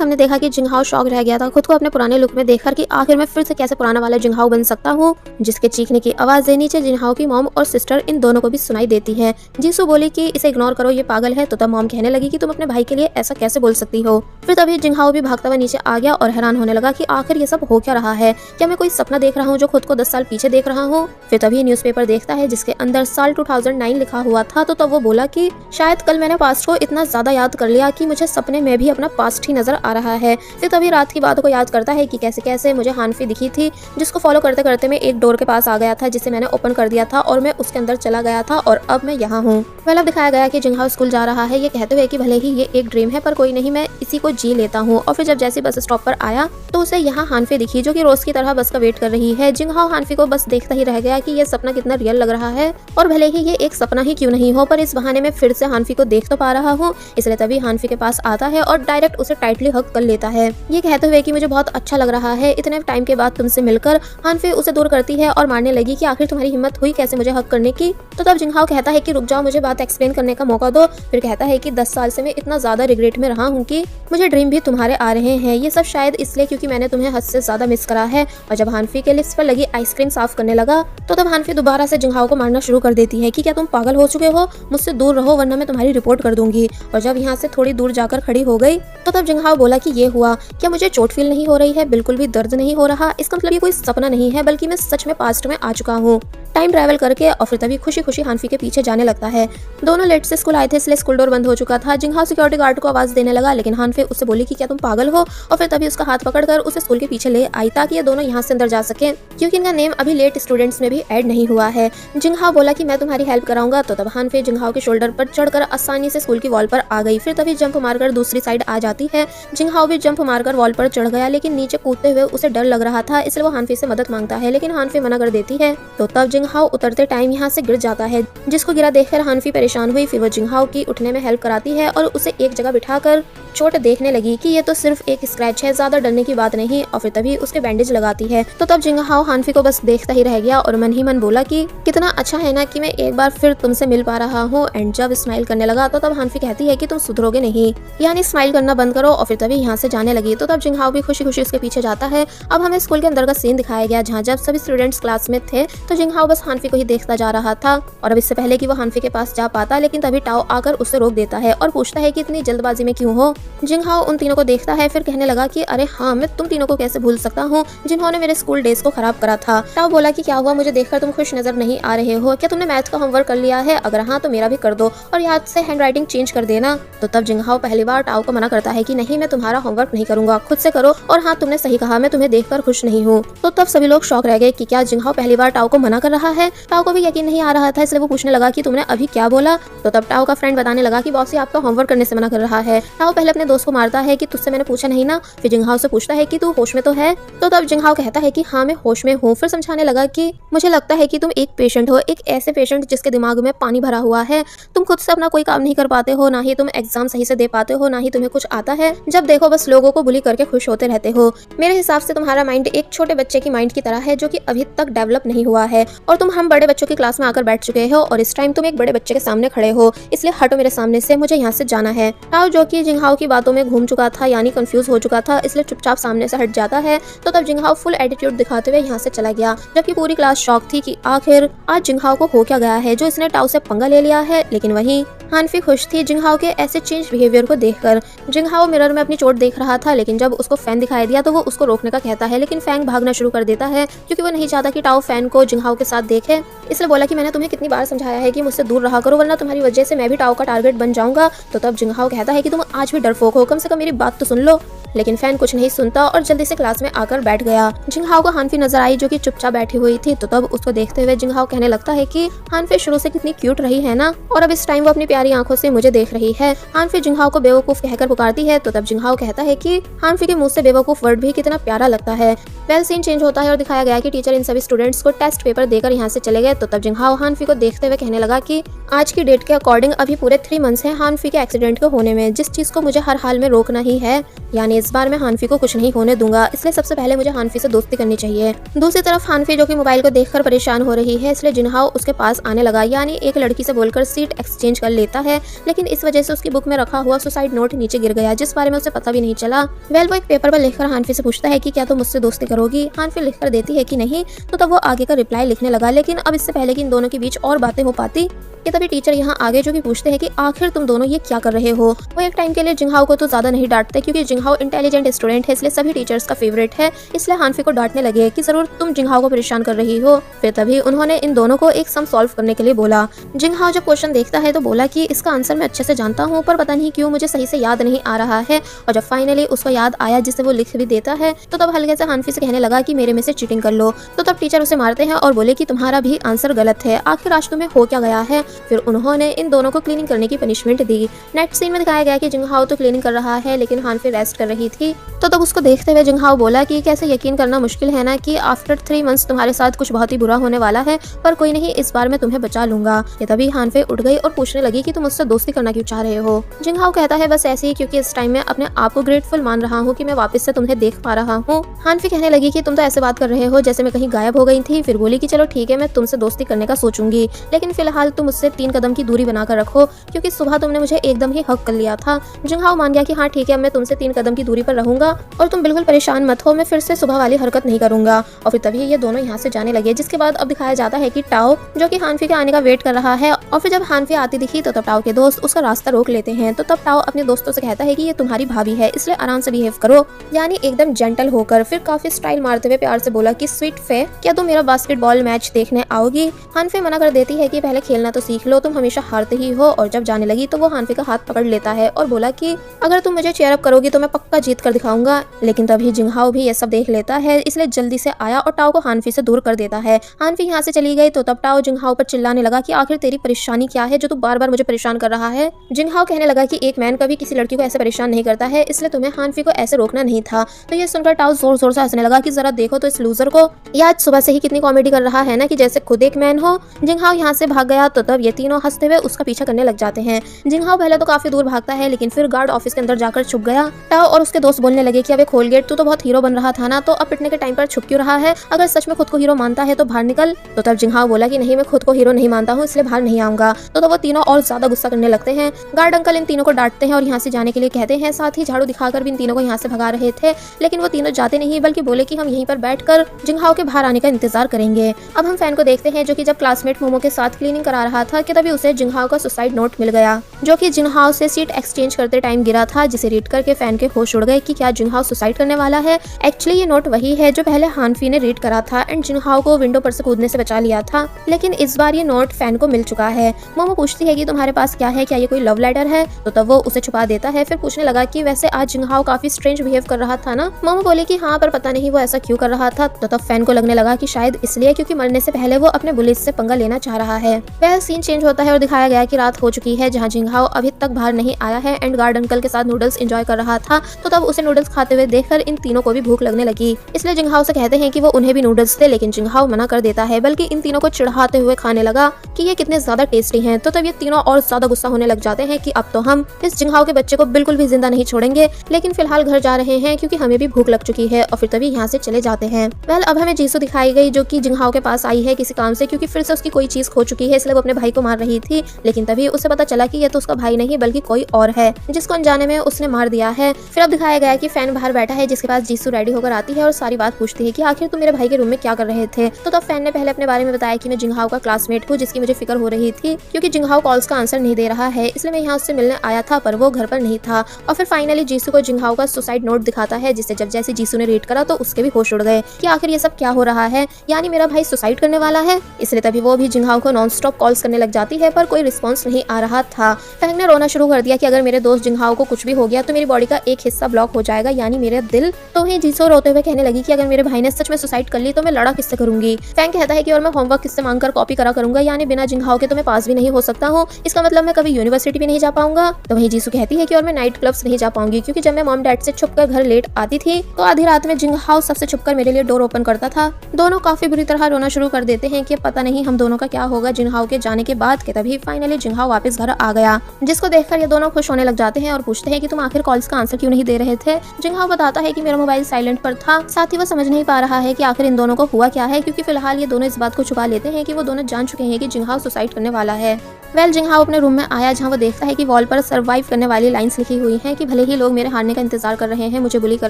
हमने देखा कि जिंगहाओ शॉक रह गया था खुद को अपने पुराने लुक में देखकर कि आखिर मैं फिर से कैसे पुराना वाला जिंगहाओ बन सकता हूँ। जिसके चीखने की आवाज़ नीचे जिंगहाओ की मॉम और सिस्टर इन दोनों को भी सुनाई देती है। जीसू बोली कि इसे इग्नोर करो, ये पागल है। तो तब मॉम कहने लगी कि तुम अपने भाई के लिए ऐसा कैसे बोल सकती हो। फिर तभी जिंगहाओ भी भागता हुआ नीचे आ गया और हैरान होने लगा कि आखिर ये सब हो क्या रहा है। क्या मैं कोई सपना देख रहा हूँ जो खुद को 10 साल पीछे देख रहा हूँ। फिर तभी न्यूज़पेपर देखता है जिसके अंदर साल 2009 लिखा हुआ था। तो तब वो बोला कि शायद कल मैंने पास्ट को इतना ज्यादा याद कर लिया कि मुझे सपने में भी अपना पास्ट ही नजर आ रहा है। फिर तभी रात की बातों को याद करता है कि कैसे कैसे मुझे हानफी दिखी थी, जिसको फॉलो करते करते मैं एक डोर के पास आ गया था जिसे मैंने ओपन कर दिया था और मैं उसके अंदर चला गया था और अब मैं यहाँ हूँ। वेल अब दिखाया गया कि जिंगहाओ स्कूल जा रहा है, ये कहते हुए कि भले ही ये एक ड्रीम है पर कोई नहीं, मैं इसी को जी लेता हूँ। और फिर जब जैसे बस स्टॉप पर आया तो उसे यहाँ हानफी दिखी जो कि रोज की तरह बस का वेट कर रही है। जिंगहाओ हानफी को बस देखता ही रह गया कि ये सपना कितना रियल लग रहा है और भले ही ये एक सपना ही क्यों नहीं हो पर इस बहाने में फिर से हानफी को देख तो पा रहा हूँ। इसलिए तभी हानफी के पास आता है और डायरेक्ट उसे टाइटली हग कर लेता है, ये कहते हुए कि मुझे बहुत अच्छा लग रहा है इतने टाइम के बाद तुमसे मिलकर। हानफी उसे दूर करती है और मारने लगी कि आखिर तुम्हारी हिम्मत हुई कैसे मुझे हक करने की। तो तब जिंगहाओ कहता है कि रुक जाओ, मुझे बात एक्सप्लेन करने का मौका दो। फिर कहता है कि 10 साल से मैं इतना ज्यादा रिग्रेट में रहा हूँ कि मुझे ड्रीम भी तुम्हारे आ रहे हैं। ये सब शायद इसलिए क्योंकि मैंने तुम्हें हद से ज्यादा मिस करा है। और जब हानफी के लिप्स पर लगी आइसक्रीम साफ करने लगा तो तब हानफी दोबारा से जिंगहाओ को मारना शुरू कर देती है कि क्या तुम पागल हो चुके हो, मुझसे दूर रहो वरना मैं तुम्हारी रिपोर्ट कर दूंगी। और जब यहाँ से थोड़ी दूर जाकर खड़ी हो गई तो तब जिंगहाओ बोला कि ये हुआ, क्या मुझे चोट फील नहीं हो रही है, बिल्कुल भी दर्द नहीं हो रहा। इसका मतलब ये कोई सपना नहीं है बल्कि मैं सच में पास्ट में आ चुका हूँ टाइम ट्रैवल करके। और फिर तभी खुशी खुशी हानफी के पीछे जाने लगता है। दोनों लेट से स्कूल आए थे इसलिए स्कूल डोर बंद हो चुका था। जिंगहाओ सिक्योरिटी गार्ड को आवाज देने लगा लेकिन हानफी उससे बोली कि क्या तुम पागल हो। और फिर तभी उसका हाथ पकड़कर उसे स्कूल के पीछे ले आई ताकि ये दोनों यहाँ से अंदर जा सके क्योंकि इनका नेम अभी लेट स्टूडेंट्स में भी ऐड नहीं हुआ है। जिंगहाओ बोला कि मैं तुम्हारी हेल्प कराऊंगा। तो तब हानफी जिंगहाओ के शोल्डर पर चढ़कर आसानी से स्कूल की वॉल पर आ गई। फिर तभी जंप मारकर दूसरी साइड आ जाती है। जिंगहाओ भी जंप मारकर वॉल पर चढ़ गया लेकिन नीचे कूदते हुए उसे डर लग रहा था इसलिए वो हानफी से मदद मांगता है लेकिन हानफी मना कर देती है। तो तब जिंगहाओ उतरते टाइम यहाँ से गिर जाता है, जिसको गिरा देखकर हानफी परेशान हुई। फिर वो जिंगहाओ की उठने में हेल्प कराती है और उसे एक जगह बिठाकर चोट देखने लगी कि ये तो सिर्फ एक स्क्रैच है, ज्यादा डरने की बात नहीं। और फिर तभी उसके बैंडेज लगाती है। तो तब जिंगहाओ हानफी को बस देखता ही रह गया और मन ही मन बोला कि कितना अच्छा है ना कि मैं एक बार फिर तुमसे मिल पा रहा हूँ। एंड जब स्माइल करने लगा तो तब हानफी कहती है कि तुम सुधरोगे नहीं, यानी स्माइल करना बंद करो। और फिर तभी यहाँ से जाने लगी। तो तब जिंगहाओ भी खुशी खुशी उसके पीछे जाता है। अब हमें स्कूल के अंदर का सीन दिखाया गया जहाँ जब सभी स्टूडेंट्स क्लास में थे तो जिंगहाओ बस हानफी को ही देखता जा रहा था। और अब इससे पहले कि वो हानफी के पास जा पाता लेकिन तभी टाओ आकर उसे रोक देता है और पूछता है कि इतनी जल्दबाजी में क्यों हो। जिंगहाओ उन तीनों को देखता है फिर कहने लगा कि अरे हाँ, मैं तुम तीनों को कैसे भूल सकता हूँ जिन्होंने मेरे स्कूल डेज को खराब करा था। टाओ बोला कि क्या हुआ, मुझे देखकर तुम खुश नजर नहीं आ रहे हो, क्या तुमने मैथ का होमवर्क कर लिया है, अगर हाँ तो मेरा भी कर दो और याद से हैंडराइटिंग चेंज कर देना। तो तब जिंगहाओ पहली बार टाओ को मना करता है कि नहीं, मैं तुम्हारा होमवर्क नहीं करूंगा, खुद से करो। और हाँ, तुमने सही कहा, मैं तुम्हें देखकर खुश नहीं हूँ। तो तब सभी लोग शॉक रह गए कि क्या जिंगहाओ पहली बार टाओ को मना कर रहा है। टाओ को भी यकीन नहीं आ रहा था इसलिए वो पूछने लगा कि तुमने अभी क्या बोला। तो तब टाओ का फ्रेंड बताने लगा कि बॉस आपका होमवर्क करने से मना कर रहा है। टाओ पहले अपने दोस्त को मारता है कि तुझसे मैंने पूछा नहीं ना। फिर जिंगहाओ से पूछता है कि तू होश में तो है। तो तब जिंगहाओ कहता है कि हाँ, मैं होश में हूँ। फिर समझाने लगा कि मुझे लगता है कि तुम एक पेशेंट हो, एक ऐसे पेशेंट जिसके दिमाग में पानी भरा हुआ है। तुम खुद से अपना कोई काम नहीं कर पाते हो, ना ही तुम एग्जाम सही से दे पाते हो, ना ही तुम्हें कुछ आता है। जब देखो बस लोगों को बुली करके खुश होते रहते हो। मेरे हिसाब से तुम्हारा माइंड एक छोटे बच्चे की माइंड की तरह है जो कि अभी तक डेवलप नहीं हुआ है और तुम हम बड़े बच्चों की क्लास में आकर बैठ चुके हो और इस टाइम तुम एक बड़े बच्चे के सामने खड़े हो, इसलिए हटो मेरे सामने से, मुझे यहाँ से जाना है। टाओ जो कि जिंगहाओ की बातों में घूम चुका था यानी कंफ्यूज हो चुका था इसलिए चुपचाप सामने से हट जाता है। तो तब जिंगहाओ फुल एटीट्यूड दिखाते हुए यहाँ से चला गया जबकि पूरी क्लास शॉक थी कि आखिर आज जिंगहाओ को हो क्या गया है जो इसने टाओ से पंगा ले लिया है। लेकिन वहीं हानफी खुश थी जिंगहाओ के ऐसे चेंज बिहेवियर को देखकर। जिंगहाओ मिरर में अपनी चोट देख रहा था लेकिन जब उसको फैन दिखाई दिया तो वो उसको रोकने का कहता है लेकिन फैंग भागना शुरू कर देता है क्योंकि वो नहीं चाहता कि टाओ फैन को जिंगहाओ के साथ देखे। इसलिए बोला कि मैंने तुम्हें कितनी बार समझाया है कि मुझसे दूर रहा करो वरना तुम्हारी वजह से मैं भी टाओ का टारगेट बन जाऊंगा। तो तब जिंगहाओ कहता है कि तुम आज भी डरपोक हो, कम से कम मेरी बात तो सुन लो। लेकिन फैन कुछ नहीं सुनता और जल्दी से क्लास में आकर बैठ गया। जिंगहाओ को हानफी नजर आई जो कि चुपचाप बैठी हुई थी। तो तब उसको देखते हुए जिंगहाओ कहने लगता है कि हानफी शुरू से कितनी क्यूट रही है ना, और अब इस टाइम वो अपनी प्यारी आंखों से मुझे देख रही है। हानफी जिंगहाओ को बेवकूफ कहकर पुकारती है। तो तब जिंगहाओ कहता है कि हानफी के मुंह से बेवकूफ वर्ड भी कितना प्यारा लगता है। वेल सीन चेंज होता है और दिखाया गया कि टीचर इन सभी स्टूडेंट्स को टेस्ट पेपर देकर यहाँ से चले गए। तो तब जिंगहाओ हानफी को देखते हुए कहने लगा कि आज की डेट के अकॉर्डिंग अभी पूरे 3 मंथ्स हैं हानफी के एक्सीडेंट के होने में, जिस चीज को मुझे हर हाल में रोकना ही है, यानी इस बार मैं हानफी को कुछ नहीं होने दूंगा, इसलिए सबसे पहले मुझे हानफी से दोस्ती करनी चाहिए। दूसरी तरफ हानफी जो कि मोबाइल को देखकर परेशान हो रही है, इसलिए जिनहाओ उसके पास आने लगा, यानी एक लड़की से बोलकर सीट एक्सचेंज कर लेता है, लेकिन इस वजह से उसकी बुक में रखा हुआ सुसाइड नोट नीचे गिर गया, जिस बारे में उसे पता भी नहीं चला। वेल वो एक पेपर पर लिखकर हानफी से पूछता है कि क्या तुम मुझसे दोस्ती करोगी। हानफी लिखकर देती है कि नहीं, तो तब वो आगे का रिप्लाई लिखने लगा, लेकिन अब इससे पहले कि इन दोनों के बीच और बातें हो पाती, ये तभी टीचर यहाँ आगे जो कि पूछते हैं कि आखिर तुम दोनों ये क्या कर रहे हो। वो एक टाइम के लिए जिंगहाओ को तो ज्यादा नहीं डांटते, क्योंकि जिंगहाओ इंटेलिजेंट स्टूडेंट है, इसलिए सभी टीचर्स का फेवरेट है, इसलिए हानफी को डांटने लगे कि जरूर तुम जिंगहाओ को परेशान कर रही हो। फिर तभी उन्होंने इन दोनों को एक सम सॉल्व करने के लिए बोला। जिंगहाओ जब क्वेश्चन देखता है तो बोला कि इसका आंसर मैं अच्छे से जानता हूँ, पर पता नहीं क्यों मुझे सही से याद नहीं आ रहा है। और जब फाइनली उसको याद आया, जिसे वो लिख भी देता है, तो तब हल्के से हानफी से कहने लगा कि मेरे में से चीटिंग कर लो। तो तब टीचर उसे मारते हैं और बोले कि तुम्हारा भी आंसर गलत है, आखिर आज तुम्हें हो क्या गया है। फिर उन्होंने इन दोनों को क्लीनिंग करने की पनिशमेंट दी। नेक्स्ट सीन में दिखाया गया कि जिंगहाओ तो क्लीनिंग कर रहा है, लेकिन हानफी रेस्ट कर रही थी। तो तब उसको देखते हुए जिंगहाओ बोला कि कैसे यकीन करना मुश्किल है ना कि आफ्टर 3 मंथ्स तुम्हारे साथ कुछ बहुत ही बुरा होने वाला है, पर कोई नहीं, इस बार मैं तुम्हें बचा लूंगा। ये तभी हानफी उठ गई और पूछने लगी कि तुम मुझसे दोस्ती करना क्यों चाह रहे हो। जिंगहाओ कहता है बस ऐसे ही, क्योंकि इस टाइम में अपने आप को ग्रेटफुल मान रहा हूँ कि मैं वापस से तुम्हें देख पा रहा हूँ। हानफी कहने लगी कि तुम तो ऐसे बात कर रहे हो जैसे मैं कहीं गायब हो गई थी। फिर बोली कि चलो ठीक है, मैं तुमसे दोस्ती करने का सोचूंगी, लेकिन फिलहाल तुम मुझसे 3 कदम की दूरी बनाकर रखो, क्योंकि सुबह तुमने मुझे एकदम ही हक कर लिया था। जिंगहाओ मान गया कि हाँ ठीक है, मैं तुमसे 3 कदम की दूरी पर रहूंगा और तुम बिल्कुल परेशान मत हो, मैं फिर से सुबह वाली हरकत नहीं करूंगा। और फिर तभी ये दोनों यहाँ से जाने लगे, जिसके बाद अब दिखाया जाता है कि टाओ जो कि हानफी के आने का वेट कर रहा है, और फिर जब हानफी आती दिखी तो तब टाओ के दोस्त उसका रास्ता रोक लेते हैं। तो तब टाओ अपने दोस्तों से कहता है कि ये तुम्हारी भाभी है, इसलिए आराम से बिहेव करो, यानी एकदम जेंटल होकर। फिर काफी स्टाइल मारते हुए प्यार से बोला कि स्वीट फे, क्या तुम मेरा बास्केटबॉल मैच देखने आओगी। हानफी मना कर देती है कि पहले खेलना तो सीख लो, तुम हमेशा हारते ही हो। और जब जाने लगी तो वो हानफी का हाथ पकड़ लेता है और बोला कि अगर तुम मुझे चेयर अप करोगी तो मैं पक्का जीत कर दिखाऊंगा। लेकिन तभी जिंगहाओ भी ये सब देख लेता है, इसलिए जल्दी से आया और टाओ को हानफी से दूर कर देता है। हानफी यहाँ से चली गई तो तब टाओ जिंगहाओ पर चिल्लाने लगा कि आखिर तेरी परेशानी क्या है जो तू बार बार मुझे परेशान कर रहा है। जिंगहाओ कहने लगा कि एक मैन कभी किसी लड़की को ऐसे परेशान नहीं करता है, इसलिए तुम्हें हानफी को ऐसे रोकना नहीं था। तो ये सुनकर टाओ जोर जोर से हंसने लगा कि जरा देखो तो इस लूजर को, ये आज सुबह से ही कितनी कॉमेडी कर रहा है ना, कि जैसे खुद एक मैन हो। जिंगहाओ यहाँ से भाग गया तो तब ये तीनों हंसते हुए उसका पीछा करने लग जाते हैं। जिंगहाओ पहले तो काफी दूर भागता है, लेकिन फिर गार्ड ऑफिस के अंदर जाकर छुप गया। टाओ और उसके दोस्त बोलने लगे कि अबे खोल गेट, तू तो बहुत हीरो बन रहा था ना, तो अब पिटने के टाइम पर छुप क्यों रहा है, अगर सच में खुद को हीरो मानता है तो बाहर निकल। तो तब जिंगहाओ बोला कि नहीं, मैं खुद को हीरो नहीं मानता हूँ, इसलिए बाहर नहीं आऊंगा। तो वो तीनों और ज्यादा गुस्सा करने लगते हैं। गार्ड अंकल इन तीनों को डांटते हैं और यहाँ से जाने के लिए कहते हैं, साथ ही झाड़ू दिखाकर भी इन तीनों को यहाँ से भगा रहे थे, लेकिन वो तीनों जाते नहीं, बल्कि बोले कि हम यहीं पर बैठकर जिंगहाओ के बाहर आने का इंतजार करेंगे। अब हम फैन को देखते हैं जो कि जब क्लासमेट मोमो के साथ क्लीनिंग करा रहा था कि तभी उसे जिंगहाओ का सुसाइड नोट मिल गया, जो कि जिंगहाओ से सीट एक्सचेंज करते टाइम गिरा था, जिसे रीड करके फैन के होश उड़ गए कि क्या जिंगहाओ सुसाइड करने वाला है। एक्चुअली ये नोट वही है जो पहले हानफी ने रीड करा था एंड जिंगहाओ को विंडो पर से कूदने से बचा लिया था, लेकिन इस बार ये नोट फैन को मिल चुका है। मोमो पूछती है कि तुम्हारे पास क्या है, क्या ये कोई लव लेटर है। तो तब वो उसे छुपा देता है। फिर पूछने लगा कि वैसे आज जिंगहाओ काफी स्ट्रेंज बिहेव कर रहा था ना। मोमो बोले कि हाँ, पर पता नहीं वो ऐसा क्यों कर रहा था। तो तब फैन को लगने लगा कि शायद इसलिए क्योंकि मरने से पहले वो अपने बुलेट से पंगा लेना चाह रहा है। वह सीन चेंज होता है और दिखाया गया कि रात हो चुकी है, जहाँ जिंगहाओ अभी तक बाहर नहीं आया है एंड गार्ड अंकल के साथ नूडल्स एंजॉय कर रहा था। तो तब उसे नूडल्स खाते हुए देखकर इन तीनों को भी भूख लगने लगी, इसलिए जिंगहाओ से कहते हैं कि वो उन्हें भी नूडल्स दे, लेकिन जिंगहाओ मना कर देता है, बल्कि इन तीनों को चिढ़ाते हुए खाने लगा कि ये कितने ज्यादा टेस्टी हैं। तो तब ये तीनों और ज्यादा गुस्सा होने लग जाते हैं कि अब तो हम इस जिंगहाओ के बच्चे को बिल्कुल भी जिंदा नहीं छोड़ेंगे, लेकिन फिलहाल घर जा रहे हैं क्योंकि हमें भी भूख लग चुकी है। और फिर तभी यहाँ से चले जाते हैं। वेल अब हमें जीसू दिखाई गई जो कि जिंगहाओ के पास आई है किसी काम से, क्योंकि फिर से उसकी कोई चीज खो चुकी है, इसलिए वो अपने भाई को मार रही थी। लेकिन तभी उसे पता चला कि ये तो उसका भाई नहीं बल्कि कोई और है, जिसको अनजाने में उसने मार दिया है। फिर अब दिखाया गया कि फैन बाहर बैठा है, जिसके पास जीसू रेडी होकर आती है और सारी बात पूछती है कि आखिर तुम मेरे भाई के रूम में क्या कर रहे थे। तो तब फैन ने पहले अपने बारे में बताया कि मैं जिंगहाओ का क्लासमेट हूँ, जिसकी मुझे फिक्र हो रही थी क्योंकि जिंगहाओ कॉल्स का आंसर नहीं दे रहा है, इसलिए मैं यहाँ उससे मिलने आया था, पर वो घर पर नहीं था। और फिर फाइनली जीसू को जिंगहाओ का सुसाइड नोट दिखाता है, जिसे जब जैसे जीसू ने रीड करा तो उसके भी होश उड़ गए कि आखिर ये सब क्या हो रहा है, यानी मेरा भाई सुसाइड करने वाला है। इसलिए तभी वो भी जिंगहाओ को नॉन स्टॉप कॉल्स करने लग जाती है, पर कोई रिस्पॉन्स नहीं आ रहा था। फैंग ने रोना शुरू कर दिया कि अगर मेरे दोस्त जिंगहाओ को कुछ भी हो गया तो मेरी बॉडी का एक हिस्सा ब्लॉक हो जाएगा, यानी मेरा दिल। तो वहीं जीसू रोते हुए कहने लगी कि अगर मेरे भाई ने सच में सुसाइड कर ली तो मैं लड़ा किससे करूंगी। फैंग कहता है कि और मैं होमवर्क किससे मांगकर कॉपी करा करूंगा, यानी बिना जिंगहाओ के तो मैं पास भी नहीं हो सकता हूँ, इसका मतलब मैं कभी यूनिवर्सिटी भी नहीं जा पाऊंगा। तो वहीं जीसू कहती है कि और मैं नाइट क्लब्स नहीं जा पाऊंगी, क्योंकि जब मैं मॉम डैड से छुपकर घर लेट आती थी तो आधी रात में जिंगहाओ सबसे छुपकर मेरे लिए डोर ओपन करता था। दोनों काफी बुरी तरह रोना शुरू कर देते हैं कि पता नहीं हम दोनों का क्या होगा जिंगहाओ के जाने के बाद। के तभी फाइनली जिंगहाओ वापस घर आ गया, जिसको देखकर ये दोनों खुश होने लग जाते हैं और पूछते हैं कि तुम आखिर कॉल्स का आंसर क्यों नहीं दे दे रहे थे। जिंगहाओ बताता है कि मेरा मोबाइल साइलेंट पर था। साथ ही वो समझ नहीं पा रहा है कि आखिर इन दोनों को हुआ क्या है, क्योंकि फिलहाल ये दोनों इस बात को छुपा लेते हैं कि वो दोनों जान चुके हैं कि जिंगहाओ सुसाइड करने वाला है। जिंगहाओ अपने रूम में आया, जहां वो देखता है कि वॉल पर सर्वाइव करने वाली लाइंस लिखी हुई हैं कि भले ही लोग मेरे हारने का इंतजार कर रहे हैं, मुझे बुली कर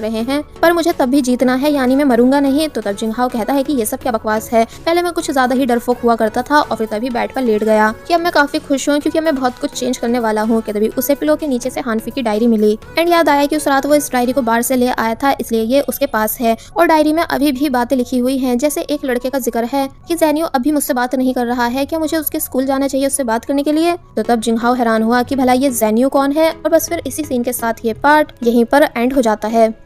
रहे हैं, पर मुझे तब भी जीतना है, यानी मैं मरूंगा नहीं। तो तब जिंगहाओ कहता है कि ये सब क्या बकवास है, पहले मैं कुछ ज्यादा ही डरपोक हुआ करता था और फिर तभी बेड पर लेट गया कि अब मैं काफी खुश हूँ क्योंकि मैं बहुत कुछ चेंज करने वाला हूँ। कि तभी उसे पिलो के नीचे से हानफी की डायरी मिली एंड याद आया कि उस रात वो इस डायरी को बाहर से ले आया था, इसलिए ये उसके पास है और डायरी में अभी भी बातें लिखी हुई हैं। जैसे एक लड़के का जिक्र है कि ज़ेनियो अभी मुझसे बात नहीं कर रहा है, क्या मुझे उसके स्कूल जाना चाहिए उससे बात करने के लिए। तो तब जिंगहाओ हैरान हुआ कि भला ये ज़ेनियो कौन है, और बस फिर इसी सीन के साथ ये पार्ट यहीं पर एंड हो जाता है।